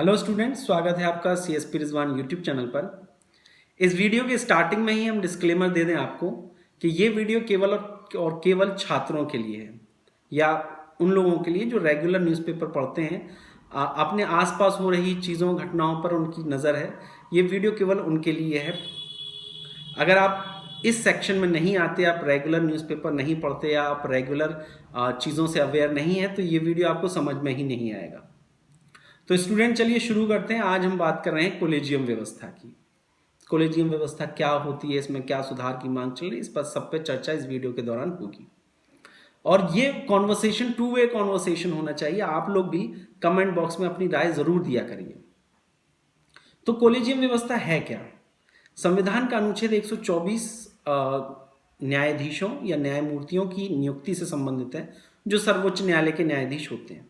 Hello students, स्वागत है आपका CSP रिजवान यूट्यूब चैनल पर। इस वीडियो के स्टार्टिंग में ही हम डिस्क्लेमर दे दें आपको कि ये वीडियो केवल और केवल छात्रों के लिए है या उन लोगों के लिए जो रेगुलर न्यूज़पेपर पढ़ते हैं, अपने आसपास हो रही चीज़ों घटनाओं पर उनकी नज़र है। ये वीडियो केवल उनके लिए है। अगर आप इस सेक्शन में नहीं आते, आप रेगुलर न्यूज़पेपर नहीं पढ़ते या आप रेगुलर चीज़ों से अवेयर नहीं है, तो ये वीडियो आपको समझ में ही नहीं आएगा। तो स्टूडेंट, चलिए शुरू करते हैं। आज हम बात कर रहे हैं कॉलेजियम व्यवस्था की। कॉलेजियम व्यवस्था क्या होती है, इसमें क्या सुधार की मांग चल रही है, इस पर सब पे चर्चा इस वीडियो के दौरान होगी। और ये कॉन्वर्सेशन टू वे कॉन्वर्सेशन होना चाहिए। आप लोग भी कमेंट बॉक्स में अपनी राय जरूर दिया करिए। तो कॉलेजियम व्यवस्था है क्या? संविधान का अनुच्छेद 124 न्यायाधीशों या न्यायमूर्तियों की नियुक्ति से संबंधित है, जो सर्वोच्च न्यायालय के न्यायाधीश होते हैं।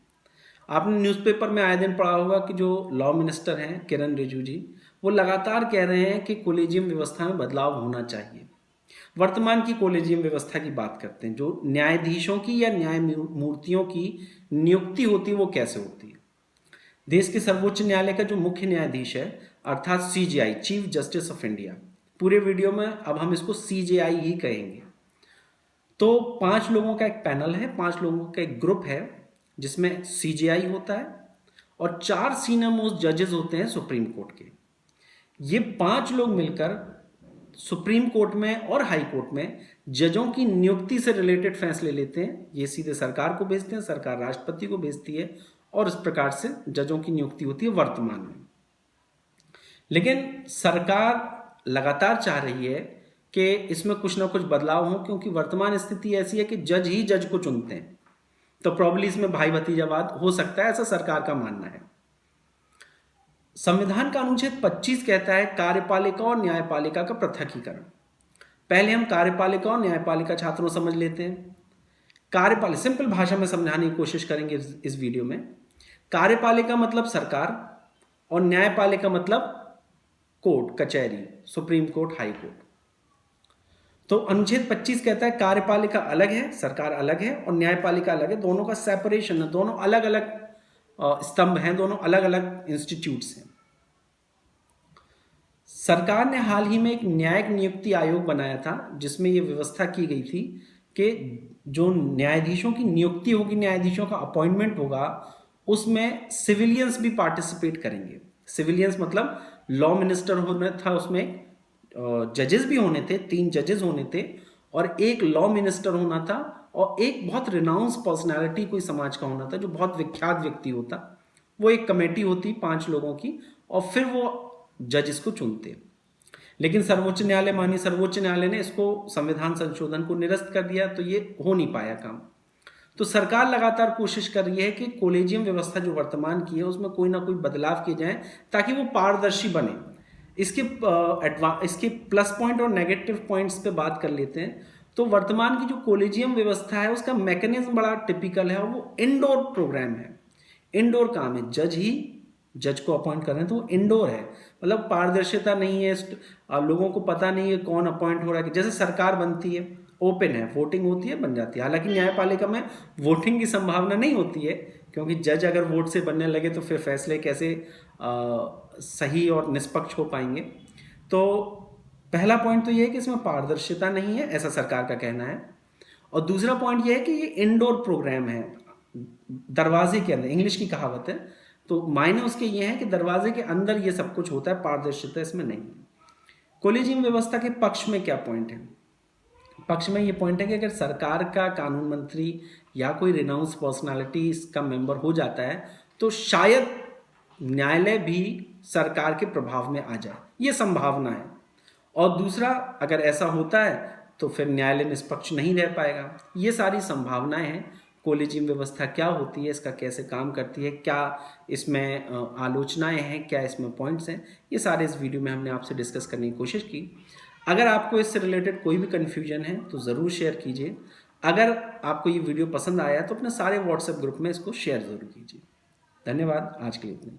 आपने न्यूज़पेपर में आए दिन पढ़ा होगा कि जो लॉ मिनिस्टर हैं किरण रिजिजू जी, वो लगातार कह रहे हैं कि कॉलेजियम व्यवस्था में बदलाव होना चाहिए। वर्तमान की कॉलेजियम व्यवस्था की बात करते हैं। जो न्यायाधीशों की या न्यायमूर्तियों की नियुक्ति होती है वो कैसे होती है। देश के सर्वोच्च न्यायालय का जो मुख्य न्यायाधीश है, अर्थात CJI, chief justice of India, पूरे वीडियो में अब हम इसको CJI ही कहेंगे। तो 5 लोगों का एक पैनल है, 5 लोगों का एक ग्रुप है, जिसमें CJI होता है और 4 सीनियर मोस्ट जजेस होते हैं सुप्रीम कोर्ट के। ये 5 लोग मिलकर सुप्रीम कोर्ट में और हाई कोर्ट में जजों की नियुक्ति से रिलेटेड फैसले लेते हैं। ये सीधे सरकार को भेजते हैं, सरकार राष्ट्रपति को भेजती है और इस प्रकार से जजों की नियुक्ति होती है वर्तमान में। लेकिन सरकार लगातार चाह रही है कि इसमें कुछ ना कुछ बदलाव हो, क्योंकि वर्तमान स्थिति ऐसी है कि जज ही जज को चुनते हैं। तो प्रॉब्ली इसमें भाई भतीजावाद हो सकता है, ऐसा सरकार का मानना है। संविधान का अनुच्छेद 25 कहता है कार्यपालिका और न्यायपालिका का पृथकीकरण। पहले हम कार्यपालिका और न्यायपालिका छात्रों समझ लेते हैं। कार्यपालिका सिंपल भाषा में समझाने की कोशिश करेंगे इस वीडियो में। कार्यपालिका मतलब सरकार और न्यायपालिका मतलब कोर्ट कचहरी, सुप्रीम कोर्ट, हाई कोर्ट। तो अनुच्छेद 25 कहता है कार्यपालिका अलग है, सरकार अलग है, और न्यायपालिका अलग है। दोनों का सेपरेशन है, दोनों अलग अलग स्तंभ हैं, दोनों अलग अलग इंस्टीट्यूट्स हैं। सरकार ने हाल ही में एक न्यायिक नियुक्ति आयोग बनाया था, जिसमें यह व्यवस्था की गई थी कि जो न्यायाधीशों की नियुक्ति होगी, न्यायाधीशों का अपॉइंटमेंट होगा, उसमें सिविलियंस भी पार्टिसिपेट करेंगे। सिविलियंस मतलब लॉ मिनिस्टर होना था, उसमें जजेस भी होने थे, 3 जजेस होने थे और एक लॉ मिनिस्टर होना था और एक बहुत रिनाउंस पर्सनालिटी कोई समाज का होना था, जो बहुत विख्यात व्यक्ति होता। वो एक कमेटी होती 5 लोगों की और फिर वो जज इसको चुनते। लेकिन सर्वोच्च न्यायालय, माननीय सर्वोच्च न्यायालय ने इसको संविधान संशोधन को निरस्त कर दिया, तो ये हो नहीं पाया काम। तो सरकार लगातार कोशिश कर रही है कि कॉलेजियम व्यवस्था जो वर्तमान की है उसमें कोई ना कोई बदलाव किए जाए, ताकि वो पारदर्शी बने। इसके प्लस पॉइंट और नेगेटिव पॉइंट्स पे बात कर लेते हैं। तो वर्तमान की जो कॉलेजियम व्यवस्था है उसका मैकेनिज्म बड़ा टिपिकल है और वो इंडोर प्रोग्राम है, इंडोर काम है। जज ही जज को अपॉइंट कर रहे हैं, तो वो इंडोर है, मतलब पारदर्शिता नहीं है। लोगों को पता नहीं है कौन अपॉइंट हो रहा है। जैसे सरकार बनती है, ओपन है, वोटिंग होती है, बन जाती है। हालांकि न्यायपालिका में वोटिंग की संभावना नहीं होती है, क्योंकि जज अगर वोट से बनने लगे तो फिर फैसले कैसे सही और निष्पक्ष हो पाएंगे। तो पहला पॉइंट तो ये है कि इसमें पारदर्शिता नहीं है, ऐसा सरकार का कहना है। और दूसरा पॉइंट ये है कि ये इंडोर प्रोग्राम है, दरवाजे के अंदर, इंग्लिश की कहावत है, तो मायने उसके ये हैं कि दरवाजे के अंदर ये सब कुछ होता है, पारदर्शिता इसमें नहीं है। कॉलेजियम व्यवस्था के पक्ष में क्या पॉइंट है? पक्ष में ये पॉइंट है कि अगर सरकार का कानून मंत्री या कोई रिनाउंस पर्सनालिटी इसका मेंबर हो जाता है, तो शायद न्यायालय भी सरकार के प्रभाव में आ जाए, ये संभावना है। और दूसरा, अगर ऐसा होता है तो फिर न्यायालय निष्पक्ष नहीं रह पाएगा। ये सारी संभावनाएं हैं। कॉलेजियम व्यवस्था क्या होती है, इसका कैसे काम करती है, क्या इसमें आलोचनाएं हैं, क्या इसमें पॉइंट्स हैं, ये सारे इस वीडियो में हमने आपसे डिस्कस करने की कोशिश की। अगर आपको इससे रिलेटेड कोई भी कन्फ्यूजन है तो ज़रूर शेयर कीजिए। अगर आपको ये वीडियो पसंद आया तो अपने सारे व्हाट्सएप ग्रुप में इसको शेयर ज़रूर कीजिए। धन्यवाद, आज के लिए इतना ही।